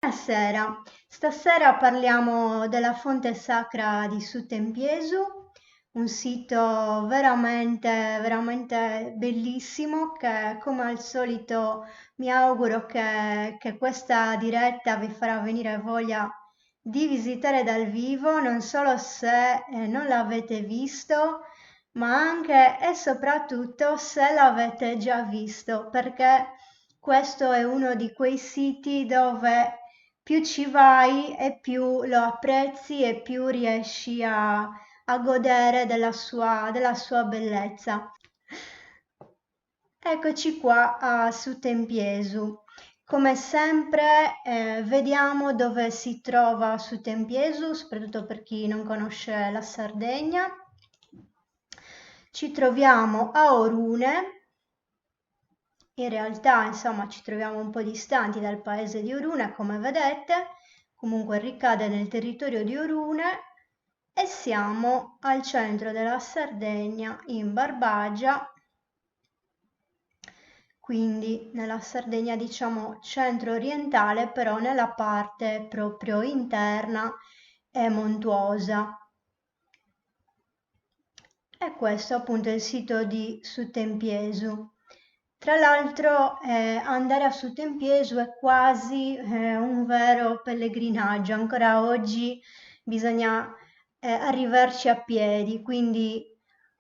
Buonasera, stasera parliamo della fonte sacra di Sutempiesu, un sito veramente bellissimo che come al solito mi auguro che questa diretta vi farà venire voglia di visitare dal vivo, non solo se non l'avete visto, ma anche e soprattutto se l'avete già visto, perché questo è uno di quei siti dove più ci vai e più lo apprezzi e più riesci a godere della sua bellezza. Eccoci qua a Sutempiesu. Come sempre vediamo dove si trova Sutempiesu, soprattutto per chi non conosce la Sardegna. Ci troviamo a Orune. In realtà, insomma, ci troviamo un po' distanti dal paese di Orune, come vedete, comunque ricade nel territorio di Orune e siamo al centro della Sardegna, in Barbagia, quindi nella Sardegna diciamo centro-orientale, però nella parte proprio interna e montuosa. E questo appunto è il sito di Sutempiesu. Tra l'altro andare a Sutempiesu è quasi un vero pellegrinaggio, ancora oggi bisogna arrivarci a piedi, quindi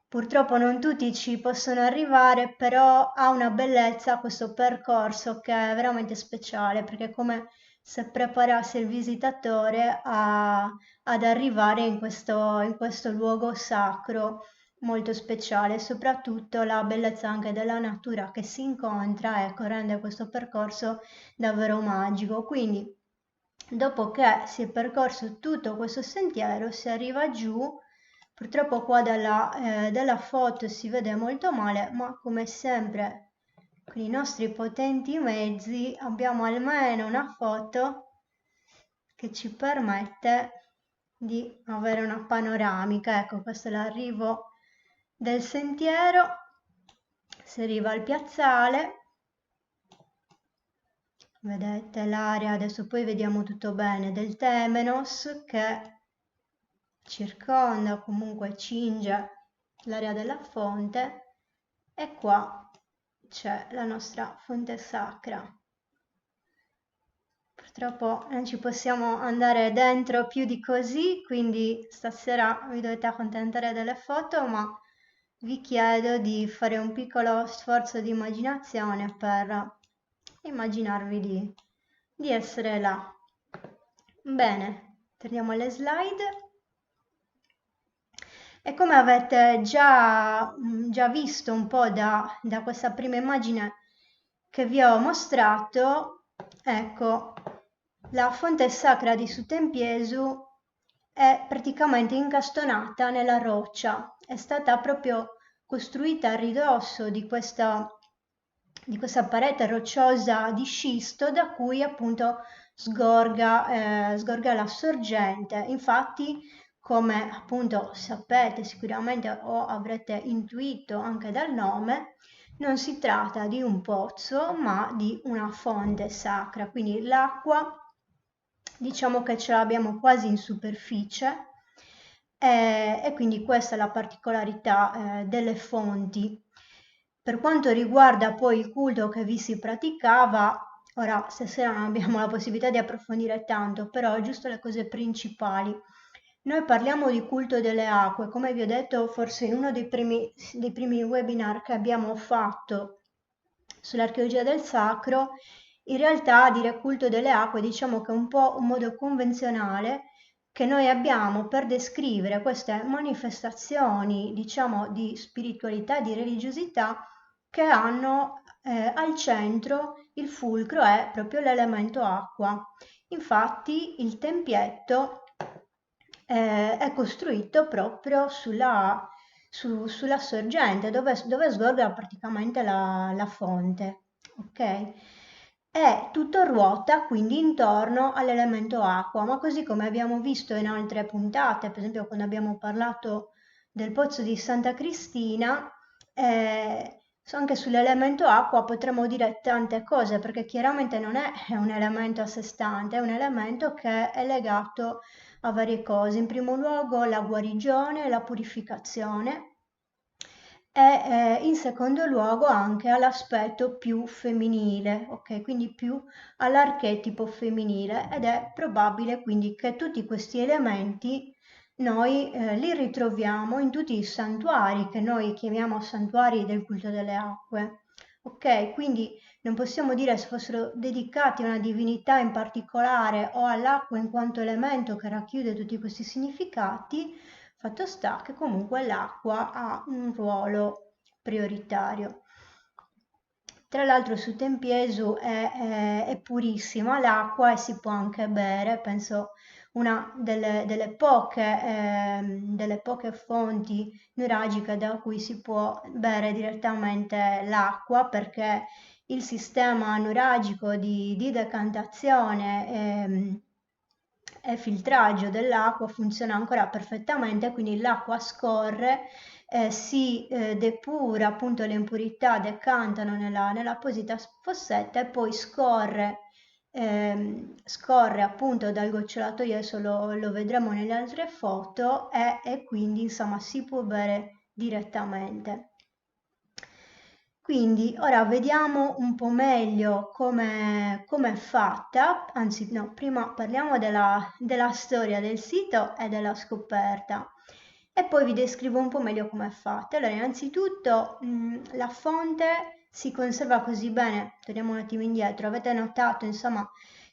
purtroppo non tutti ci possono arrivare, però ha una bellezza questo percorso che è veramente speciale, perché è come se preparasse il visitatore ad arrivare in questo luogo sacro molto speciale, e soprattutto la bellezza anche della natura che si incontra, ecco, rende questo percorso davvero magico. Quindi, dopo che si è percorso tutto questo sentiero, si arriva giù. Purtroppo qua dalla foto si vede molto male, ma come sempre con i nostri potenti mezzi abbiamo almeno una foto che ci permette di avere una panoramica. Ecco, questo è l'arrivo del sentiero, si arriva al piazzale, vedete l'area, adesso poi vediamo tutto bene, del Temenos che circonda, comunque cinge l'area della fonte, e qua c'è la nostra fonte sacra. Purtroppo non ci possiamo andare dentro più di così, quindi stasera vi dovete accontentare delle foto, ma vi chiedo di fare un piccolo sforzo di immaginazione per immaginarvi di essere là. Bene, torniamo alle slide. E come avete già visto un po' da questa prima immagine che vi ho mostrato, ecco, la fonte sacra di Sutempiesu è praticamente incastonata nella roccia, è stata proprio costruita a ridosso di questa parete rocciosa di scisto da cui appunto sgorga la sorgente. Infatti, come appunto sapete sicuramente o avrete intuito anche dal nome, non si tratta di un pozzo, ma di una fonte sacra, quindi l'acqua diciamo che ce l'abbiamo quasi in superficie, e quindi questa è la particolarità delle fonti. Per quanto riguarda poi il culto che vi si praticava, ora stasera non abbiamo la possibilità di approfondire tanto, però giusto le cose principali. Noi parliamo di culto delle acque, come vi ho detto forse in uno dei primi webinar che abbiamo fatto sull'archeologia del sacro, in realtà dire culto delle acque diciamo che è un po' un modo convenzionale che noi abbiamo per descrivere queste manifestazioni, diciamo, di spiritualità, di religiosità che hanno al centro il fulcro è proprio l'elemento acqua. Infatti il tempietto è costruito proprio sulla sorgente dove sgorga praticamente la fonte, ok? E tutto ruota quindi intorno all'elemento acqua, ma così come abbiamo visto in altre puntate, per esempio quando abbiamo parlato del pozzo di Santa Cristina, Anche sull'elemento acqua potremmo dire tante cose, perché chiaramente non è un elemento a sé stante, è un elemento che è legato a varie cose. In primo luogo la guarigione, la purificazione e in secondo luogo anche all'aspetto più femminile, ok? Quindi più all'archetipo femminile, ed è probabile quindi che tutti questi elementi noi li ritroviamo in tutti i santuari che noi chiamiamo santuari del culto delle acque. Ok, quindi non possiamo dire se fossero dedicati a una divinità in particolare o all'acqua in quanto elemento che racchiude tutti questi significati. Fatto sta che comunque l'acqua ha un ruolo prioritario. Tra l'altro su Tempiesu è purissima l'acqua e si può anche bere, penso una delle poche fonti nuragiche da cui si può bere direttamente l'acqua, perché il sistema nuragico di decantazione e filtraggio dell'acqua funziona ancora perfettamente, quindi l'acqua scorre, si depura appunto le impurità, decantano nella apposita fossetta e poi scorre appunto dal gocciolatoio, adesso lo vedremo nelle altre foto, e quindi insomma si può bere direttamente. Quindi ora vediamo un po' meglio come è fatta, anzi no, prima parliamo della storia del sito e della scoperta e poi vi descrivo un po' meglio come è fatta. Allora, innanzitutto la fonte si conserva così bene, torniamo un attimo indietro, avete notato insomma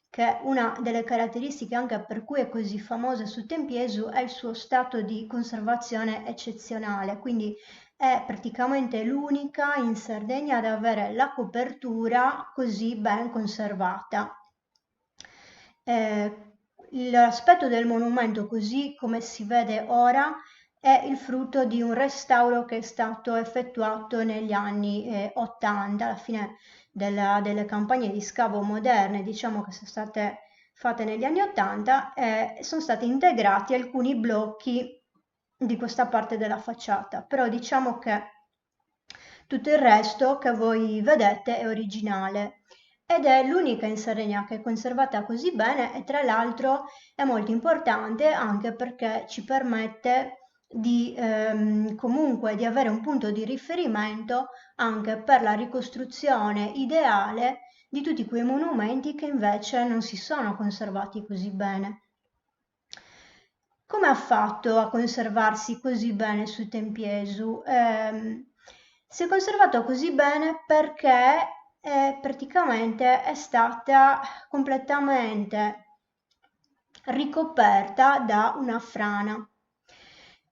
che una delle caratteristiche anche per cui è così famosa su Tempiesu è il suo stato di conservazione eccezionale, quindi è praticamente l'unica in Sardegna ad avere la copertura così ben conservata. L'aspetto del monumento, così come si vede ora, è il frutto di un restauro che è stato effettuato negli anni 80, alla fine delle campagne di scavo moderne, diciamo che sono state fatte negli anni 80, sono stati integrati alcuni blocchi di questa parte della facciata, però diciamo che tutto il resto che voi vedete è originale ed è l'unica in Sardegna che è conservata così bene e tra l'altro è molto importante anche perché ci permette comunque di avere un punto di riferimento anche per la ricostruzione ideale di tutti quei monumenti che invece non si sono conservati così bene. Come ha fatto a conservarsi così bene su Tempiesu? Si è conservato così bene perché praticamente è stata completamente ricoperta da una frana.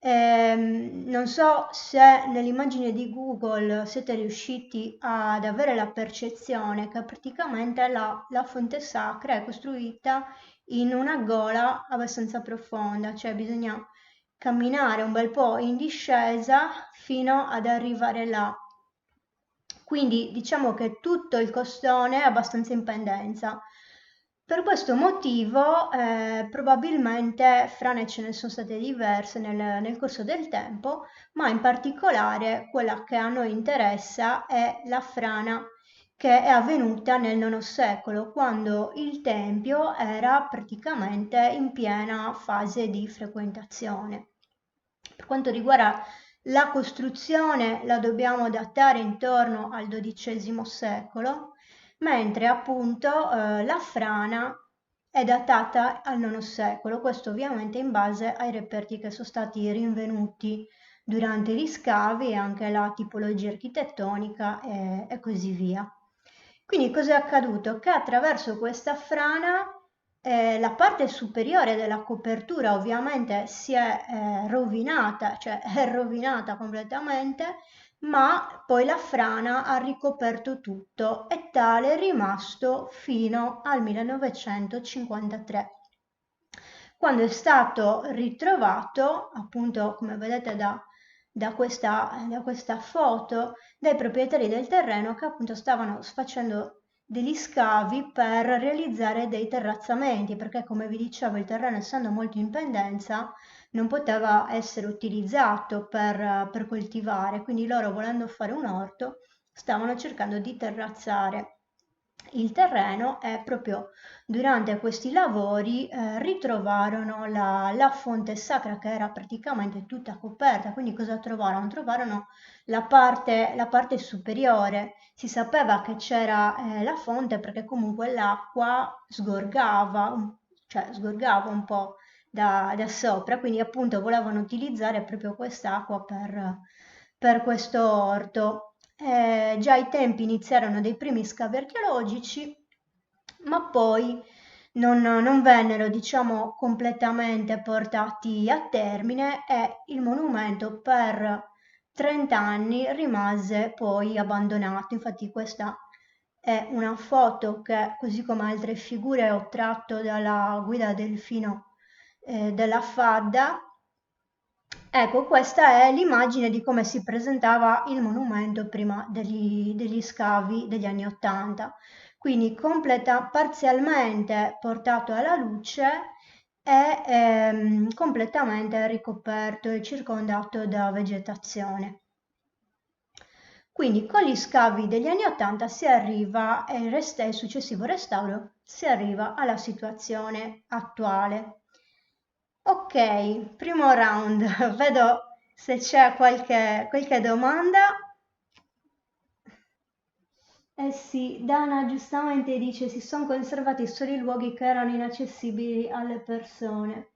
Non so se nell'immagine di Google siete riusciti ad avere la percezione che praticamente la fonte sacra è costruita in una gola abbastanza profonda, cioè bisogna camminare un bel po' in discesa fino ad arrivare là. Quindi diciamo che tutto il costone è abbastanza in pendenza. Per questo motivo probabilmente frane ce ne sono state diverse nel corso del tempo, ma in particolare quella che a noi interessa è la frana che è avvenuta nel IX secolo, quando il tempio era praticamente in piena fase di frequentazione. Per quanto riguarda la costruzione, la dobbiamo datare intorno al XII secolo, mentre appunto la frana è datata al IX secolo, questo ovviamente in base ai reperti che sono stati rinvenuti durante gli scavi e anche la tipologia architettonica e così via. Quindi cosa è accaduto? Che attraverso questa frana la parte superiore della copertura ovviamente si è rovinata, cioè è rovinata completamente, ma poi la frana ha ricoperto tutto e tale è rimasto fino al 1953, quando è stato ritrovato, appunto come vedete da questa foto, dai proprietari del terreno che appunto stavano facendo degli scavi per realizzare dei terrazzamenti, perché come vi dicevo il terreno essendo molto in pendenza non poteva essere utilizzato per coltivare, quindi loro volendo fare un orto stavano cercando di terrazzare il terreno e proprio durante questi lavori ritrovarono la fonte sacra che era praticamente tutta coperta. Quindi cosa trovarono? Trovarono la parte superiore. Si sapeva che c'era la fonte perché comunque l'acqua sgorgava, cioè sgorgava un po' da sopra, quindi appunto volevano utilizzare proprio quest'acqua per questo orto. Già ai tempi iniziarono dei primi scavi archeologici, ma poi non vennero, diciamo, completamente portati a termine e il monumento per 30 anni rimase poi abbandonato. Infatti questa è una foto che, così come altre figure, ho tratto dalla guida Delfino della Fadda. Ecco, questa è l'immagine di come si presentava il monumento prima degli scavi degli anni '80, quindi parzialmente portato alla luce e completamente ricoperto e circondato da vegetazione. Quindi con gli scavi degli anni '80 si arriva, e il successivo restauro, si arriva alla situazione attuale. Ok, primo round, vedo se c'è qualche domanda. Eh sì, Dana giustamente dice si sono conservati solo i luoghi che erano inaccessibili alle persone.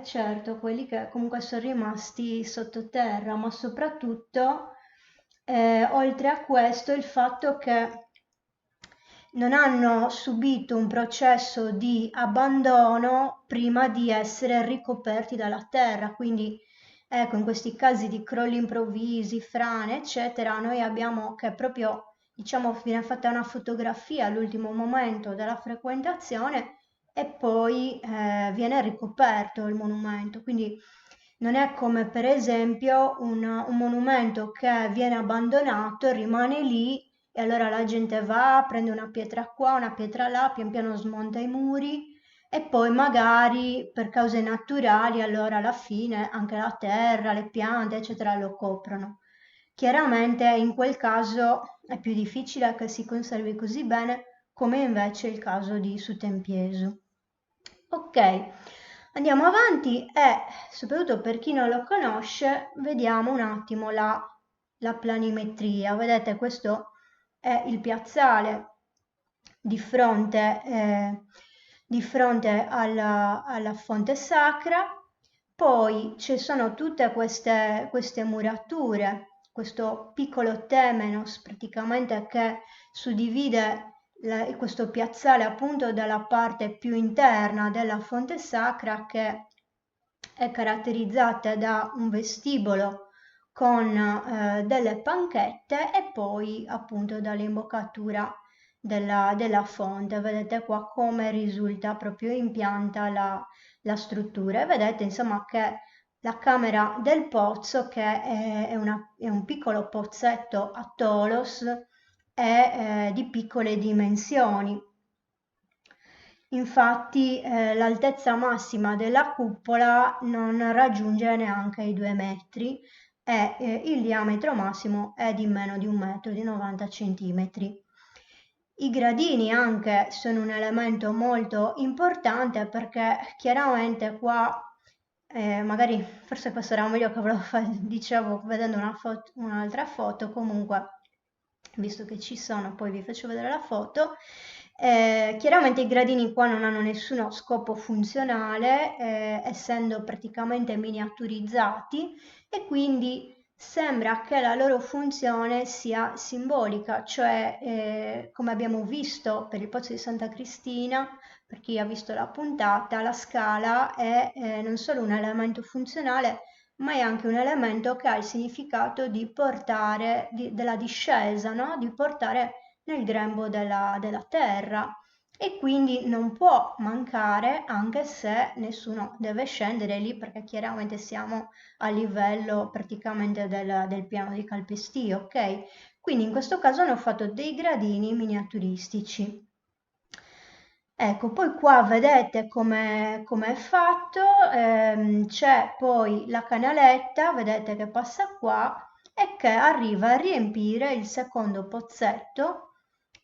Certo, quelli che comunque sono rimasti sottoterra, ma soprattutto, oltre a questo, il fatto che non hanno subito un processo di abbandono prima di essere ricoperti dalla terra. Quindi, ecco, in questi casi di crolli improvvisi, frane, eccetera, noi abbiamo che proprio, diciamo, viene fatta una fotografia all'ultimo momento della frequentazione e poi viene ricoperto il monumento. Quindi non è come per esempio un monumento che viene abbandonato, rimane lì e allora la gente va, prende una pietra qua, una pietra là, pian piano smonta i muri e poi magari per cause naturali, allora alla fine anche la terra, le piante, eccetera, lo coprono. Chiaramente in quel caso è più difficile che si conservi così bene come invece il caso di Sutempiesu. Ok, andiamo avanti e soprattutto per chi non lo conosce, vediamo un attimo la planimetria. Vedete, questo è il piazzale di fronte alla fonte sacra. Poi ci sono tutte queste murature, questo piccolo temenos praticamente che suddivide questo piazzale appunto dalla parte più interna della fonte sacra, che è caratterizzata da un vestibolo con delle panchette e poi appunto dall'imboccatura della fonte. Vedete qua come risulta proprio in pianta la struttura e vedete insomma che la camera del pozzo, che è un piccolo pozzetto a Tolos, è di piccole dimensioni. Infatti l'altezza massima della cupola non raggiunge neanche i 2 metri e il diametro massimo è di meno di 1 metro, di 90 centimetri. I gradini anche sono un elemento molto importante perché chiaramente qua, magari forse questo era meglio che ve lo dicevo vedendo un'altra foto, comunque visto che ci sono poi vi faccio vedere la foto. Chiaramente i gradini qua non hanno nessuno scopo funzionale, essendo praticamente miniaturizzati e quindi sembra che la loro funzione sia simbolica, cioè come abbiamo visto per il pozzo di Santa Cristina, per chi ha visto la puntata, la scala è non solo un elemento funzionale, ma è anche un elemento che ha il significato di portare, della discesa, no? Di portare nel grembo della terra e quindi non può mancare anche se nessuno deve scendere lì perché chiaramente siamo a livello praticamente del piano di calpestio, ok? Quindi in questo caso hanno fatto dei gradini miniaturistici. Ecco, poi qua vedete come è fatto, c'è poi la canaletta, vedete che passa qua, e che arriva a riempire il secondo pozzetto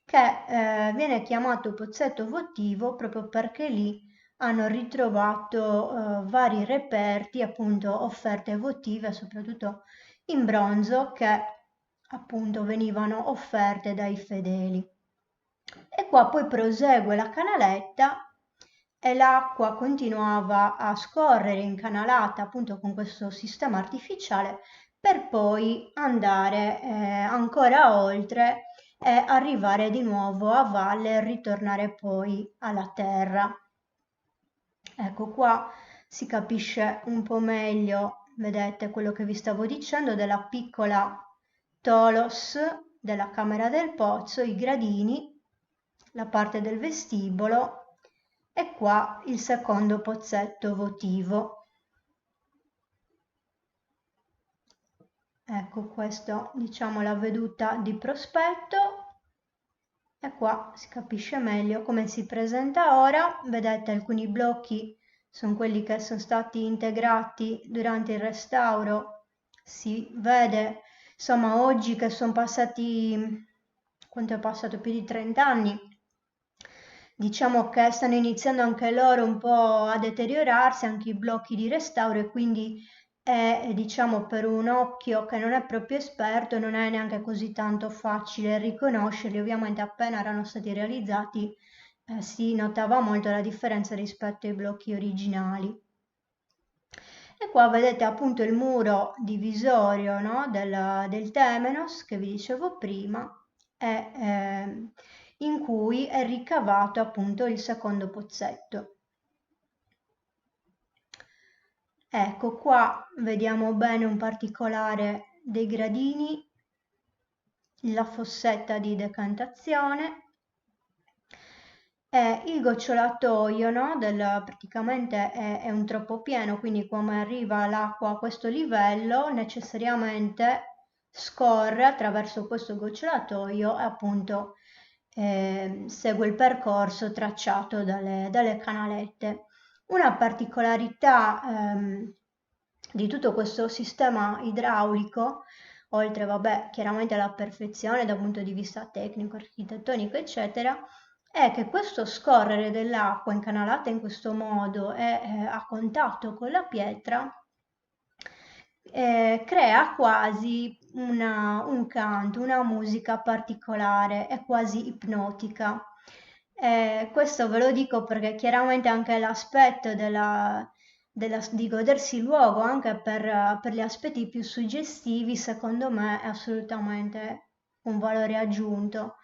che viene chiamato pozzetto votivo proprio perché lì hanno ritrovato vari reperti, appunto offerte votive, soprattutto in bronzo, che appunto venivano offerte dai fedeli. E qua poi prosegue la canaletta e l'acqua continuava a scorrere incanalata appunto con questo sistema artificiale per poi andare ancora oltre e arrivare di nuovo a valle e ritornare poi alla terra. Ecco qua si capisce un po' meglio, vedete quello che vi stavo dicendo della piccola Tolos della camera del pozzo, i gradini, la parte del vestibolo e qua il secondo pozzetto votivo. Ecco questo, diciamo, la veduta di prospetto e qua si capisce meglio come si presenta ora. Vedete alcuni blocchi sono quelli che sono stati integrati durante il restauro. Si vede, insomma, oggi che sono passati, quanto è passato? Più di 30 anni. Diciamo che stanno iniziando anche loro un po' a deteriorarsi, anche i blocchi di restauro, e quindi è, diciamo, per un occhio che non è proprio esperto, non è neanche così tanto facile riconoscerli. Ovviamente appena erano stati realizzati si notava molto la differenza rispetto ai blocchi originali. E qua vedete appunto il muro divisorio, no, del Temenos che vi dicevo prima, in cui è ricavato appunto il secondo pozzetto. Ecco qua vediamo bene un particolare dei gradini, la fossetta di decantazione e il gocciolatoio, no, praticamente è un troppo pieno, quindi come arriva l'acqua a questo livello necessariamente scorre attraverso questo gocciolatoio e appunto segue il percorso tracciato dalle canalette. Una particolarità di tutto questo sistema idraulico, oltre vabbè, chiaramente alla perfezione dal punto di vista tecnico, architettonico, eccetera, è che questo scorrere dell'acqua incanalata in questo modo e a contatto con la pietra crea quasi un canto, una musica particolare, è quasi ipnotica. Questo ve lo dico perché chiaramente anche l'aspetto di godersi il luogo, anche per gli aspetti più suggestivi, secondo me è assolutamente un valore aggiunto.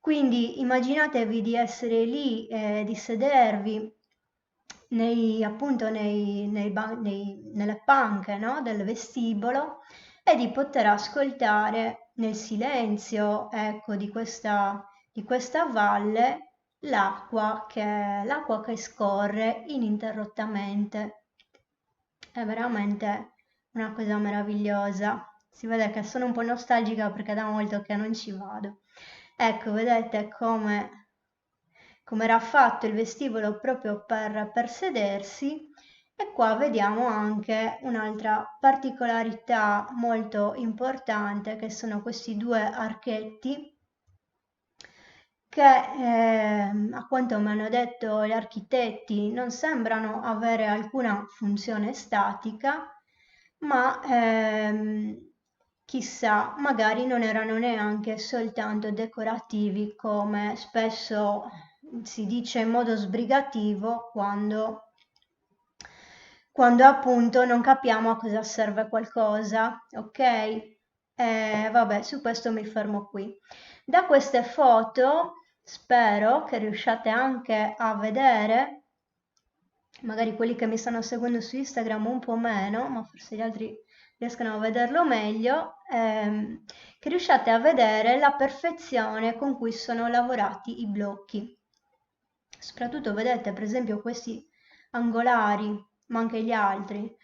Quindi immaginatevi di essere lì, di sedervi appunto nelle panche, no, del vestibolo e di poter ascoltare nel silenzio, ecco, di questa valle l'acqua che scorre ininterrottamente. È veramente una cosa meravigliosa. Si vede che sono un po' nostalgica perché da molto che non ci vado. Ecco, vedete come era fatto il vestibolo proprio per sedersi e qua vediamo anche un'altra particolarità molto importante che sono questi due archetti che a quanto mi hanno detto gli architetti non sembrano avere alcuna funzione statica, ma chissà, magari non erano neanche soltanto decorativi come spesso si dice in modo sbrigativo quando appunto non capiamo a cosa serve qualcosa, ok? Vabbè, su questo mi fermo qui. Da queste foto spero che riusciate anche a vedere, magari quelli che mi stanno seguendo su Instagram un po' meno, ma forse gli altri riescono a vederlo meglio, che riusciate a vedere la perfezione con cui sono lavorati i blocchi. Soprattutto vedete per esempio questi angolari, ma anche gli altri.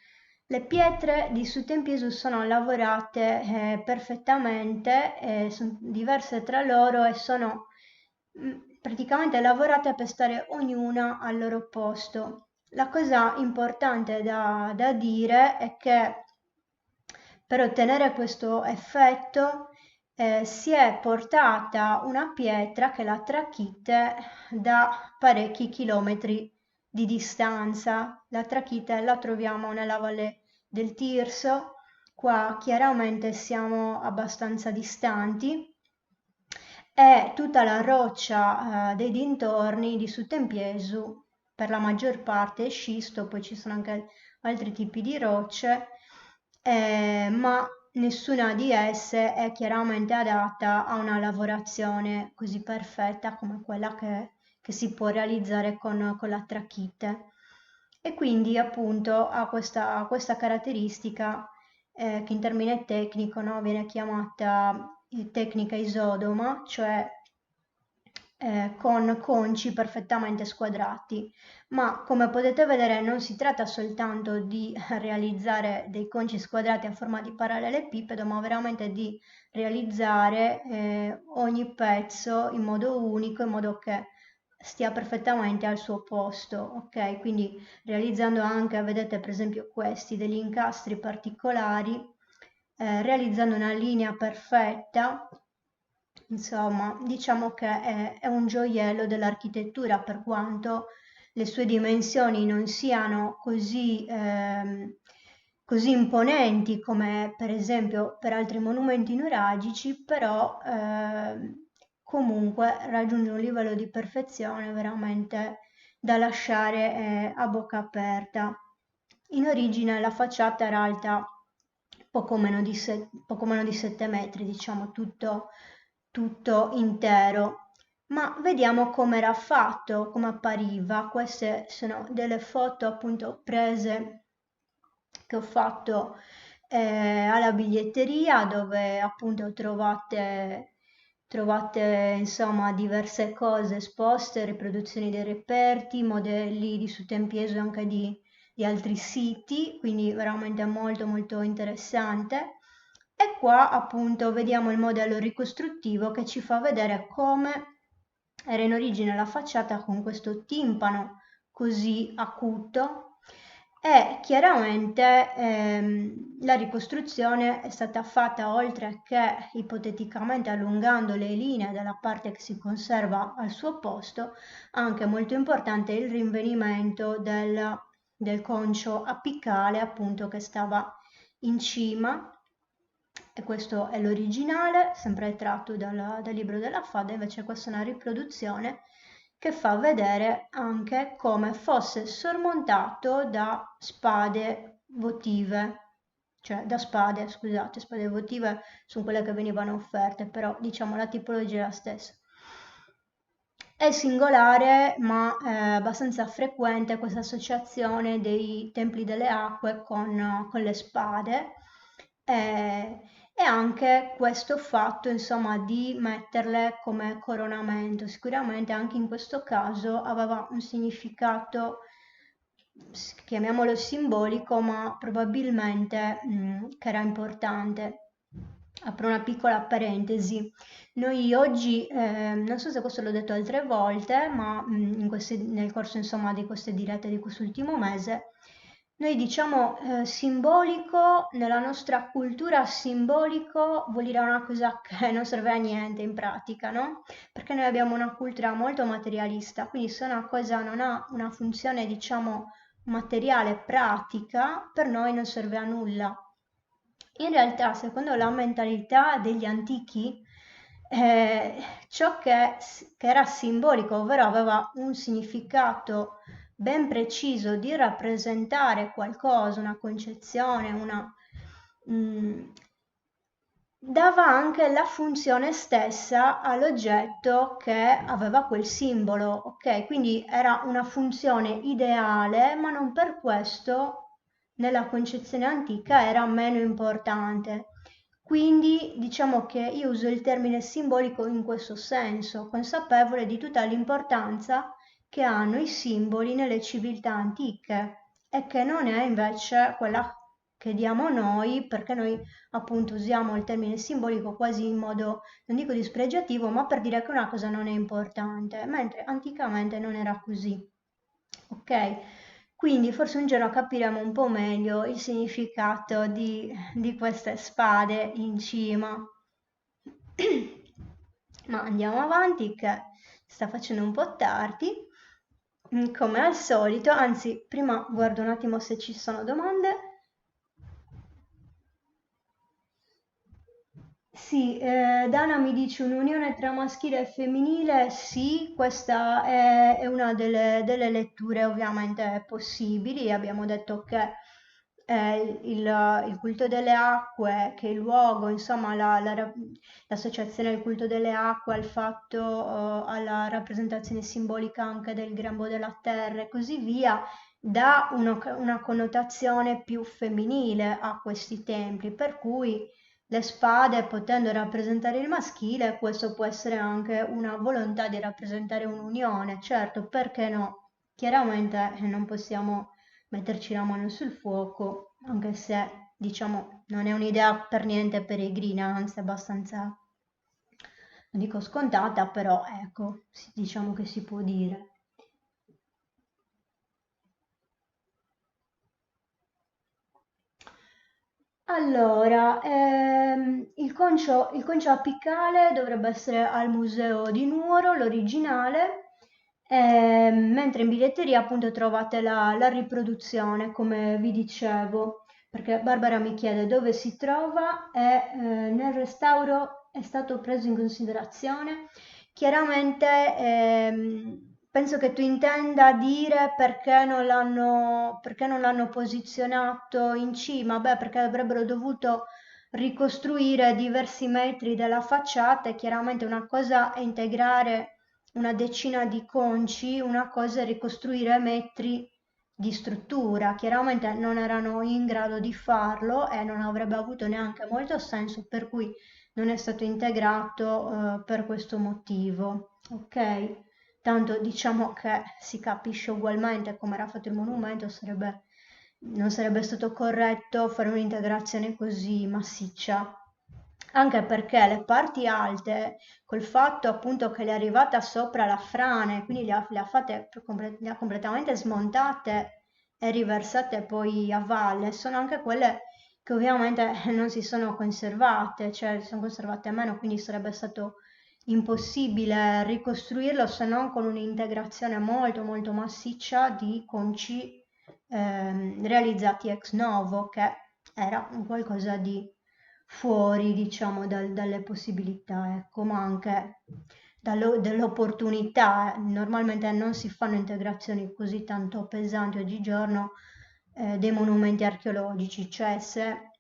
Le pietre di Suttempisu sono lavorate perfettamente, sono diverse tra loro e sono praticamente lavorate per stare ognuna al loro posto. La cosa importante da dire è che per ottenere questo effetto si è portata una pietra che è la trachite da parecchi chilometri di distanza. La trachite la troviamo nella valle del Tirso, qua chiaramente siamo abbastanza distanti, e tutta la roccia dei dintorni di Sutempiesu per la maggior parte è scisto, poi ci sono anche altri tipi di rocce, ma nessuna di esse è chiaramente adatta a una lavorazione così perfetta come quella che si può realizzare con la trachite. E quindi appunto ha questa caratteristica che in termine tecnico, no, viene chiamata tecnica isodoma, cioè con conci perfettamente squadrati. Ma come potete vedere non si tratta soltanto di realizzare dei conci squadrati a forma di parallelepipedo, ma veramente di realizzare ogni pezzo in modo unico, in modo che stia perfettamente al suo posto, ok? Quindi realizzando anche, vedete per esempio questi, degli incastri particolari, realizzando una linea perfetta. Insomma, diciamo che è un gioiello dell'architettura, per quanto le sue dimensioni non siano così imponenti come per esempio per altri monumenti nuragici, però comunque raggiunge un livello di perfezione veramente da lasciare a bocca aperta. In origine la facciata era alta poco meno di 7 metri, diciamo tutto intero. Ma vediamo come era fatto, come appariva. Queste sono delle foto appunto prese che ho fatto alla biglietteria, dove appunto trovate insomma diverse cose esposte, riproduzioni dei reperti, modelli di Sutempiesu e anche di altri siti, quindi veramente molto molto interessante. E qua appunto vediamo il modello ricostruttivo che ci fa vedere come era in origine la facciata con questo timpano così acuto, e chiaramente la ricostruzione è stata fatta, oltre che ipoteticamente allungando le linee della parte che si conserva al suo posto, anche molto importante il rinvenimento del concio apicale appunto che stava in cima. E questo è l'originale, sempre tratto dal libro della Fada. Invece questa è una riproduzione che fa vedere anche come fosse sormontato da spade votive, cioè da spade, scusate, spade votive sono quelle che venivano offerte, però diciamo la tipologia è la stessa. È singolare, ma abbastanza frequente, questa associazione dei templi delle acque con le spade, e anche questo fatto, insomma, di metterle come coronamento. Sicuramente anche in questo caso aveva un significato, chiamiamolo simbolico, ma probabilmente che era importante. Apro una piccola parentesi. Noi oggi, non so se questo l'ho detto altre volte, ma nel corso insomma di queste dirette di quest'ultimo mese, noi diciamo simbolico, nella nostra cultura simbolico vuol dire una cosa che non serve a niente in pratica, no? Perché noi abbiamo una cultura molto materialista, quindi se una cosa non ha una funzione, diciamo, materiale, pratica, per noi non serve a nulla. In realtà, secondo la mentalità degli antichi, ciò che era simbolico, ovvero aveva un significato ben preciso di rappresentare qualcosa, una concezione, mm, dava anche la funzione stessa all'oggetto che aveva quel simbolo, ok? Quindi era una funzione ideale, ma non per questo nella concezione antica era meno importante. Quindi diciamo che io uso il termine simbolico in questo senso, consapevole di tutta l'importanza che hanno i simboli nelle civiltà antiche, e che non è invece quella che diamo noi, perché noi appunto usiamo il termine simbolico quasi in modo, non dico dispregiativo, ma per dire che una cosa non è importante, mentre anticamente non era così. Ok? Quindi forse un giorno capiremo un po' meglio il significato di queste spade in cima. Ma andiamo avanti che sta facendo un po' tardi, come al solito, anzi prima guardo un attimo se ci sono domande. Sì, Dana mi dice un'unione tra maschile e femminile, sì, questa è una delle letture ovviamente possibili. Abbiamo detto che il culto delle acque, che il luogo, insomma, l'associazione al culto delle acque, al fatto, alla rappresentazione simbolica anche del grembo della terra e così via, dà una connotazione più femminile a questi templi, per cui le spade, potendo rappresentare il maschile, questo può essere anche una volontà di rappresentare un'unione. Certo, perché no? Chiaramente non possiamo metterci la mano sul fuoco, anche se diciamo non è un'idea per niente peregrina, anzi è abbastanza, non dico scontata, però ecco, diciamo che si può dire. Allora, il concio apicale dovrebbe essere al Museo di Nuoro, l'originale, mentre in biglietteria appunto trovate la riproduzione, come vi dicevo, perché Barbara mi chiede dove si trova e nel restauro è stato preso in considerazione. Chiaramente penso che tu intenda dire perché non l'hanno posizionato in cima. Beh, perché avrebbero dovuto ricostruire diversi metri della facciata e chiaramente una cosa è integrare una decina di conci, una cosa è ricostruire metri di struttura. Chiaramente non erano in grado di farlo e non avrebbe avuto neanche molto senso, per cui non è stato integrato per questo motivo, ok? Tanto diciamo che si capisce ugualmente come era fatto il monumento, non sarebbe stato corretto fare un'integrazione così massiccia. Anche perché le parti alte, col fatto appunto che le è arrivata sopra la frane, quindi le ha completamente smontate e riversate poi a valle, sono anche quelle che ovviamente non si sono conservate, cioè si sono conservate meno, quindi sarebbe stato impossibile ricostruirlo se non con un'integrazione molto molto massiccia di conci realizzati ex novo, che era un qualcosa di fuori, diciamo, dalle possibilità, ecco, ma anche dell'opportunità. Normalmente non si fanno integrazioni così tanto pesanti oggigiorno dei monumenti archeologici, cioè se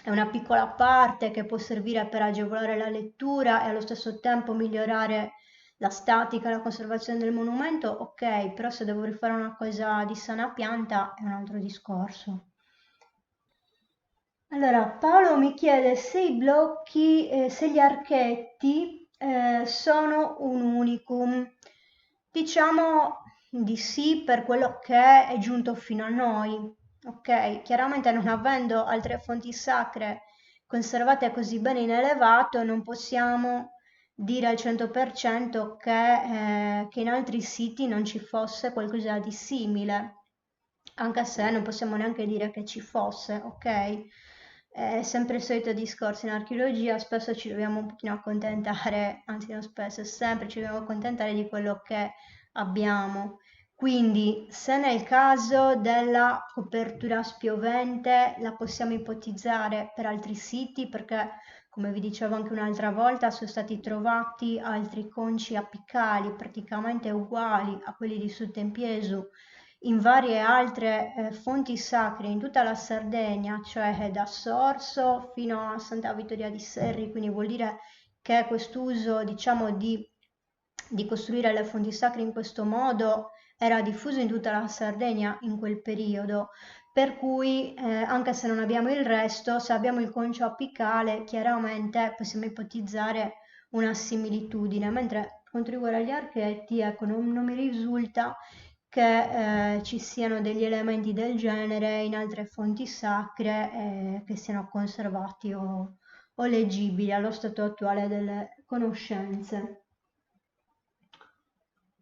è una piccola parte che può servire per agevolare la lettura e allo stesso tempo migliorare la statica e la conservazione del monumento, ok, però se devo rifare una cosa di sana pianta è un altro discorso. Allora, Paolo mi chiede se i blocchi, se gli archetti sono un unicum. Diciamo di sì per quello che è giunto fino a noi. Ok, chiaramente non avendo altre fonti sacre conservate così bene in elevato, non possiamo dire al 100% che in altri siti non ci fosse qualcosa di simile, anche se non possiamo neanche dire che ci fosse, ok? È sempre il solito discorso in archeologia, spesso ci dobbiamo un pochino accontentare, anzi non spesso, sempre ci dobbiamo accontentare di quello che abbiamo. Quindi, se nel caso della copertura spiovente la possiamo ipotizzare per altri siti, perché come vi dicevo anche un'altra volta, sono stati trovati altri conci apicali praticamente uguali a quelli di Sutempiesu in varie altre fonti sacre in tutta la Sardegna, cioè da Sorso fino a Santa Vittoria di Serri, quindi vuol dire che quest'uso, diciamo, di costruire le fonti sacre in questo modo era diffuso in tutta la Sardegna in quel periodo, per cui anche se non abbiamo il resto, se abbiamo il concio apicale, chiaramente possiamo ipotizzare una similitudine, mentre per quanto riguarda gli archetti, ecco, non mi risulta che ci siano degli elementi del genere in altre fonti sacre che siano conservati o leggibili allo stato attuale delle conoscenze.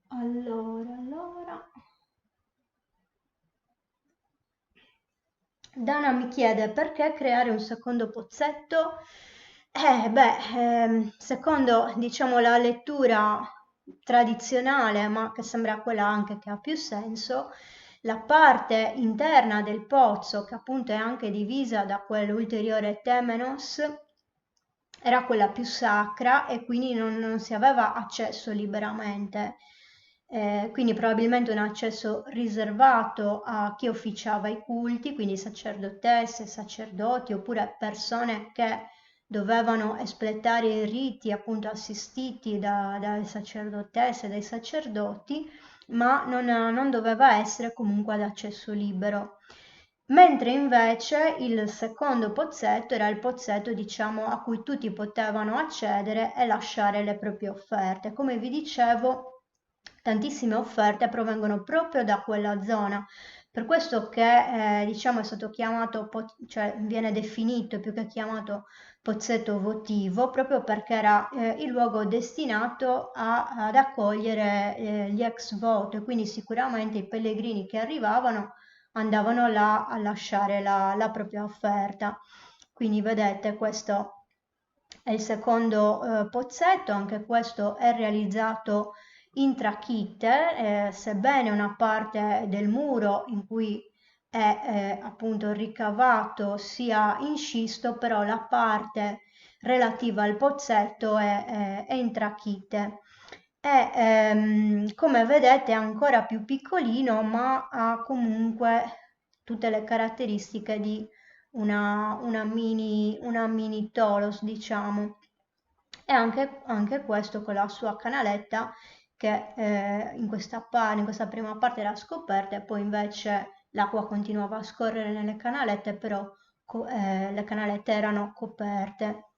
Allora. Dana mi chiede perché creare un secondo pozzetto. Secondo diciamo la lettura tradizionale, ma che sembra quella anche che ha più senso, la parte interna del pozzo, che appunto è anche divisa da quell'ulteriore temenos, era quella più sacra e quindi non si aveva accesso liberamente. Quindi probabilmente un accesso riservato a chi officiava i culti, quindi sacerdotesse, sacerdoti oppure persone che dovevano espletare i riti appunto assistiti dalle sacerdotesse, dai sacerdoti, ma non doveva essere comunque ad accesso libero. Mentre invece il secondo pozzetto era il pozzetto, diciamo, a cui tutti potevano accedere e lasciare le proprie offerte. Come vi dicevo, tantissime offerte provengono proprio da quella zona. Per questo che diciamo è stato chiamato, cioè viene definito più che chiamato pozzetto votivo, proprio perché era il luogo destinato ad accogliere gli ex voto e quindi sicuramente i pellegrini che arrivavano andavano là a lasciare la propria offerta. Quindi vedete, questo è il secondo pozzetto, anche questo è realizzato in trachite, sebbene una parte del muro in cui è appunto ricavato sia in scisto, però la parte relativa al pozzetto è in trachite. Come vedete è ancora più piccolino, ma ha comunque tutte le caratteristiche di una mini Tolos, diciamo. E anche questo con la sua canaletta che in questa prima parte era scoperta e poi invece l'acqua continuava a scorrere nelle canalette, però le canalette erano coperte.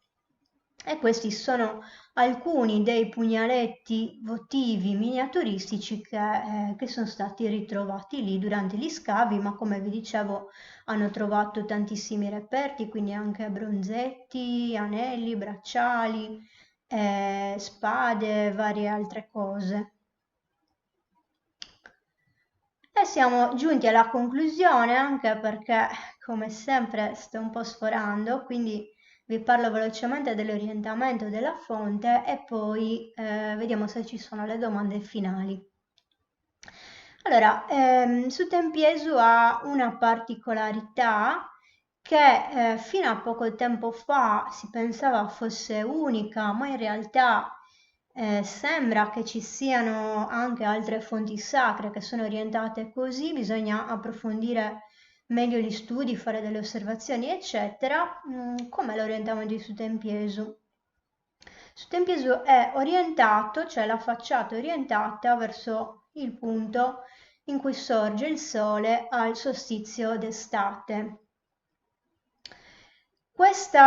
E questi sono alcuni dei pugnaletti votivi miniaturistici che sono stati ritrovati lì durante gli scavi, ma come vi dicevo hanno trovato tantissimi reperti, quindi anche bronzetti, anelli, bracciali, spade, varie altre cose. E siamo giunti alla conclusione, anche perché come sempre sto un po' sforando, quindi vi parlo velocemente dell'orientamento della fonte e poi vediamo se ci sono le domande finali. Allora, su Tempiesu ha una particolarità che fino a poco tempo fa si pensava fosse unica, ma in realtà sembra che ci siano anche altre fonti sacre che sono orientate così, bisogna approfondire meglio gli studi, fare delle osservazioni, eccetera, come l'orientamento di Sutempiesu. Sutempiesu è orientato, cioè la facciata è orientata verso il punto in cui sorge il sole al solstizio d'estate. Questo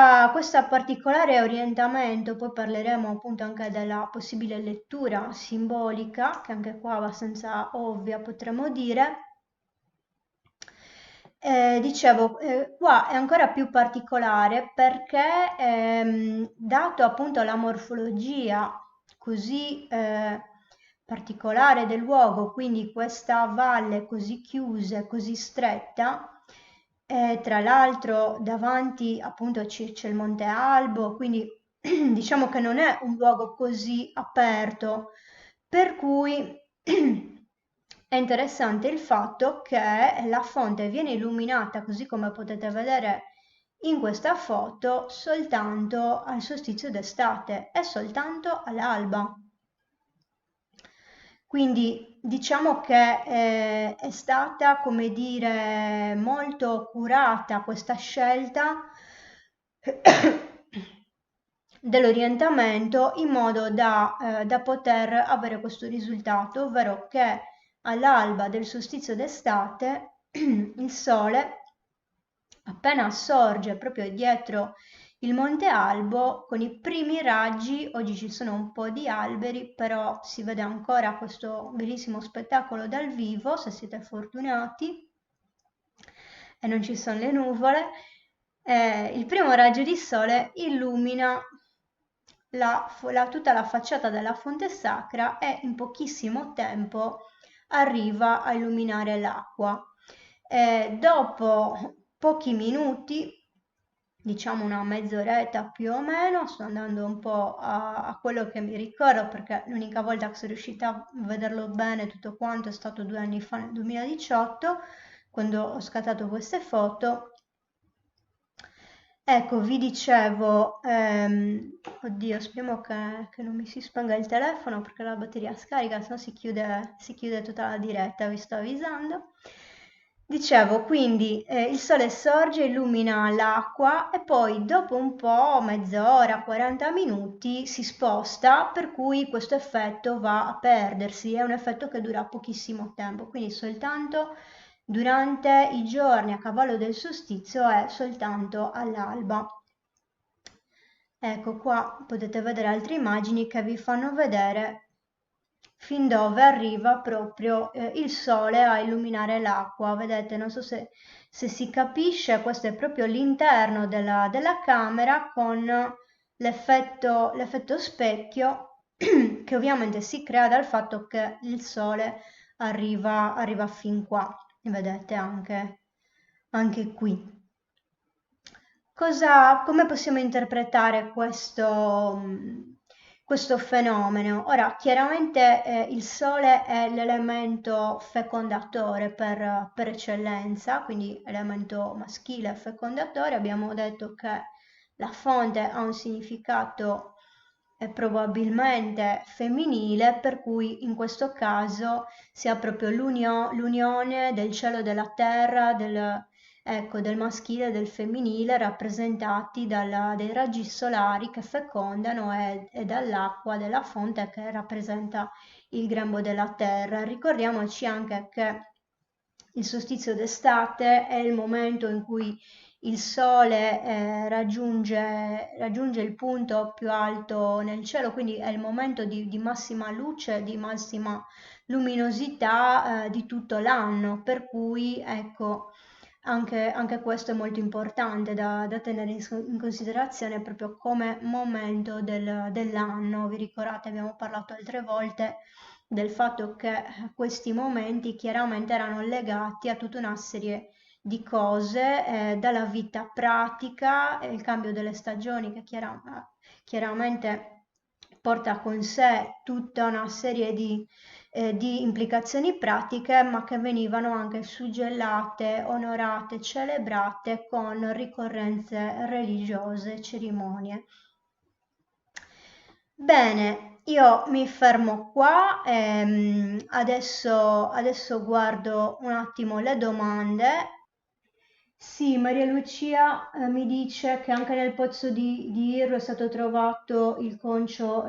particolare orientamento, poi parleremo appunto anche della possibile lettura simbolica, che anche qua è abbastanza ovvia potremmo dire. Dicevo, qua è ancora più particolare perché dato appunto la morfologia così particolare del luogo, quindi questa valle così chiusa, e così stretta, tra l'altro davanti appunto c'è il Monte Albo, quindi diciamo che non è un luogo così aperto, per cui è interessante il fatto che la fonte viene illuminata, così come potete vedere in questa foto, soltanto al solstizio d'estate e soltanto all'alba. Quindi diciamo che è stata, come dire, molto curata questa scelta dell'orientamento in modo da poter avere questo risultato, ovvero che all'alba del solstizio d'estate il sole appena sorge proprio dietro il Monte Albo con i primi raggi. Oggi ci sono un po' di alberi, però si vede ancora questo bellissimo spettacolo dal vivo, se siete fortunati e non ci sono le nuvole. Il primo raggio di sole illumina tutta la facciata della fonte sacra e in pochissimo tempo arriva a illuminare l'acqua. Dopo pochi minuti, diciamo una mezz'oretta più o meno. Sto andando un po' a quello che mi ricordo, perché l'unica volta che sono riuscita a vederlo bene tutto quanto è stato 2 anni fa, nel 2018, quando ho scattato queste foto. Ecco, vi dicevo, oddio, speriamo che non mi si spenga il telefono perché la batteria scarica, se no si chiude tutta la diretta, vi sto avvisando. Dicevo, quindi il sole sorge, illumina l'acqua e poi dopo un po', mezz'ora, 40 minuti, si sposta, per cui questo effetto va a perdersi. È un effetto che dura pochissimo tempo, quindi soltanto durante i giorni a cavallo del solstizio è soltanto all'alba. Ecco qua potete vedere altre immagini che vi fanno vedere fin dove arriva proprio il sole a illuminare l'acqua. Vedete, non so se si capisce, questo è proprio l'interno della camera con l'effetto specchio che ovviamente si crea dal fatto che il sole arriva fin qua. Vedete anche qui. Come possiamo interpretare questo fenomeno? Ora, chiaramente il Sole è l'elemento fecondatore per eccellenza, quindi elemento maschile fecondatore. Abbiamo detto che la fonte ha un significato probabilmente femminile, per cui in questo caso si ha proprio l'unione del cielo e della terra, ecco, del maschile e del femminile, rappresentati dai raggi solari che fecondano e dall'acqua della fonte che rappresenta il grembo della terra. Ricordiamoci anche che il solstizio d'estate è il momento in cui il sole raggiunge il punto più alto nel cielo, quindi è il momento di massima luce, di massima luminosità di tutto l'anno, per cui ecco, anche questo è molto importante da tenere in considerazione proprio come momento dell'anno. Vi ricordate, abbiamo parlato altre volte del fatto che questi momenti chiaramente erano legati a tutta una serie di cose, dalla vita pratica, il cambio delle stagioni che chiaramente porta con sé tutta una serie di implicazioni pratiche, ma che venivano anche suggellate, onorate, celebrate con ricorrenze religiose, cerimonie. Bene, io mi fermo qua, adesso guardo un attimo le domande. Sì, Maria Lucia mi dice che anche nel pozzo di Irro è stato trovato il concio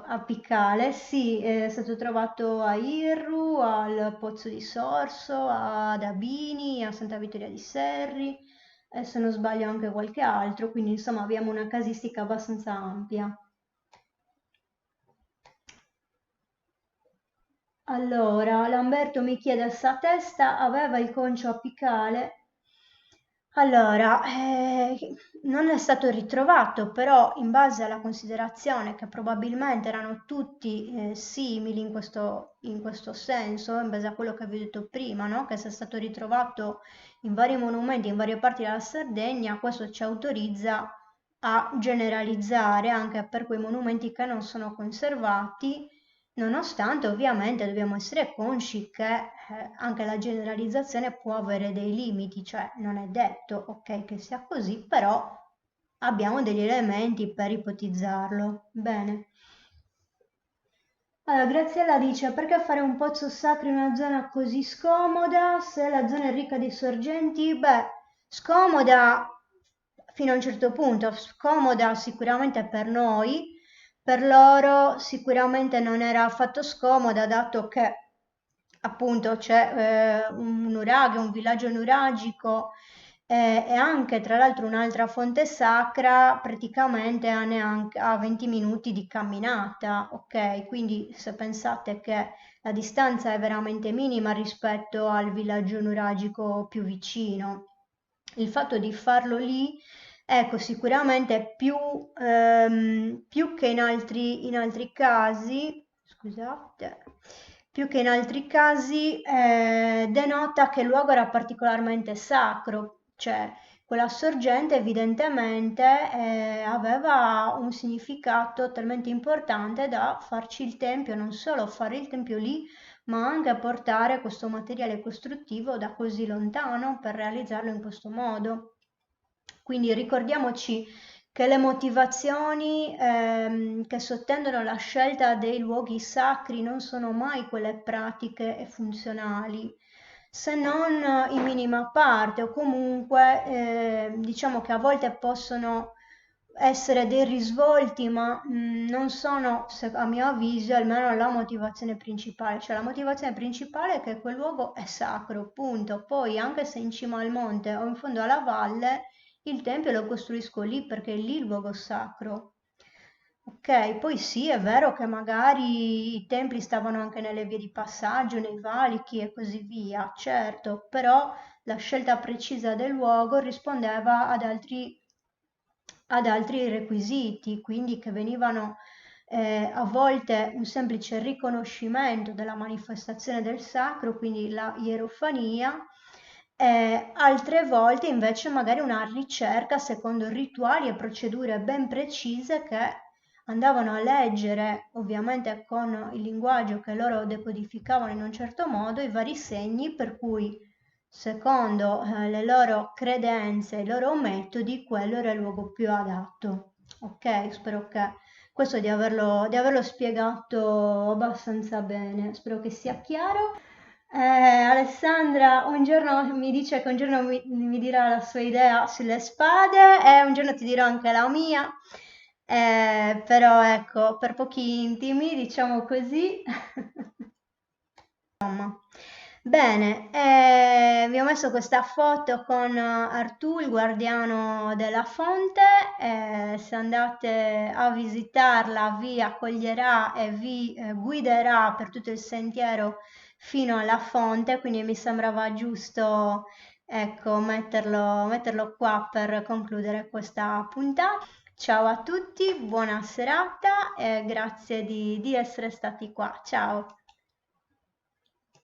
apicale. Sì, è stato trovato a Irru, al pozzo di Sorso, ad Abini, a Santa Vittoria di Serri, e se non sbaglio anche qualche altro, quindi insomma abbiamo una casistica abbastanza ampia. Allora, Lamberto mi chiede se a testa aveva il concio apicale. Allora, non è stato ritrovato, però in base alla considerazione che probabilmente erano tutti simili in questo senso, in base a quello che vi ho detto prima, no? Che sia stato ritrovato in vari monumenti, in varie parti della Sardegna, questo ci autorizza a generalizzare anche per quei monumenti che non sono conservati, nonostante ovviamente dobbiamo essere consci che anche la generalizzazione può avere dei limiti, cioè non è detto, ok, che sia così, però abbiamo degli elementi per ipotizzarlo. Bene. Allora, Graziella dice, perché fare un pozzo sacro in una zona così scomoda se la zona è ricca di sorgenti? Beh, scomoda fino a un certo punto, scomoda sicuramente per noi, per loro sicuramente non era affatto scomoda, dato che appunto c'è un nuraghe, un villaggio nuragico e anche tra l'altro un'altra fonte sacra praticamente a 20 minuti di camminata, ok? Quindi se pensate che la distanza è veramente minima rispetto al villaggio nuragico più vicino, il fatto di farlo lì, ecco, sicuramente più che in altri casi, scusate, più che in altri casi denota che il luogo era particolarmente sacro, cioè quella sorgente evidentemente aveva un significato talmente importante da farci il tempio, non solo fare il tempio lì, ma anche portare questo materiale costruttivo da così lontano per realizzarlo in questo modo. Quindi ricordiamoci che le motivazioni che sottendono la scelta dei luoghi sacri non sono mai quelle pratiche e funzionali, se non in minima parte, o comunque diciamo che a volte possono essere dei risvolti, ma non sono, a mio avviso, almeno la motivazione principale. Cioè la motivazione principale è che quel luogo è sacro, punto. Poi anche se in cima al monte o in fondo alla valle, il tempio lo costruisco lì perché è lì il luogo sacro. Ok, poi sì, è vero che magari i templi stavano anche nelle vie di passaggio, nei valichi e così via, certo, però la scelta precisa del luogo rispondeva ad altri requisiti, quindi che venivano a volte un semplice riconoscimento della manifestazione del sacro, quindi la ierofania, altre volte invece magari una ricerca secondo rituali e procedure ben precise che andavano a leggere, ovviamente con il linguaggio che loro decodificavano in un certo modo, i vari segni per cui secondo le loro credenze, i loro metodi, quello era il luogo più adatto. Ok, spero che questo di averlo spiegato abbastanza bene, spero che sia chiaro. Alessandra un giorno mi dice che un giorno mi dirà la sua idea sulle spade e un giorno ti dirò anche la mia. Però ecco, per pochi intimi, diciamo così. Insomma. Bene, vi ho messo questa foto con Artù, il guardiano della fonte. Se andate a visitarla vi accoglierà e vi guiderà per tutto il sentiero fino alla fonte, quindi mi sembrava giusto, ecco, metterlo qua per concludere questa puntata. Ciao a tutti, buona serata e grazie di essere stati qua. Ciao.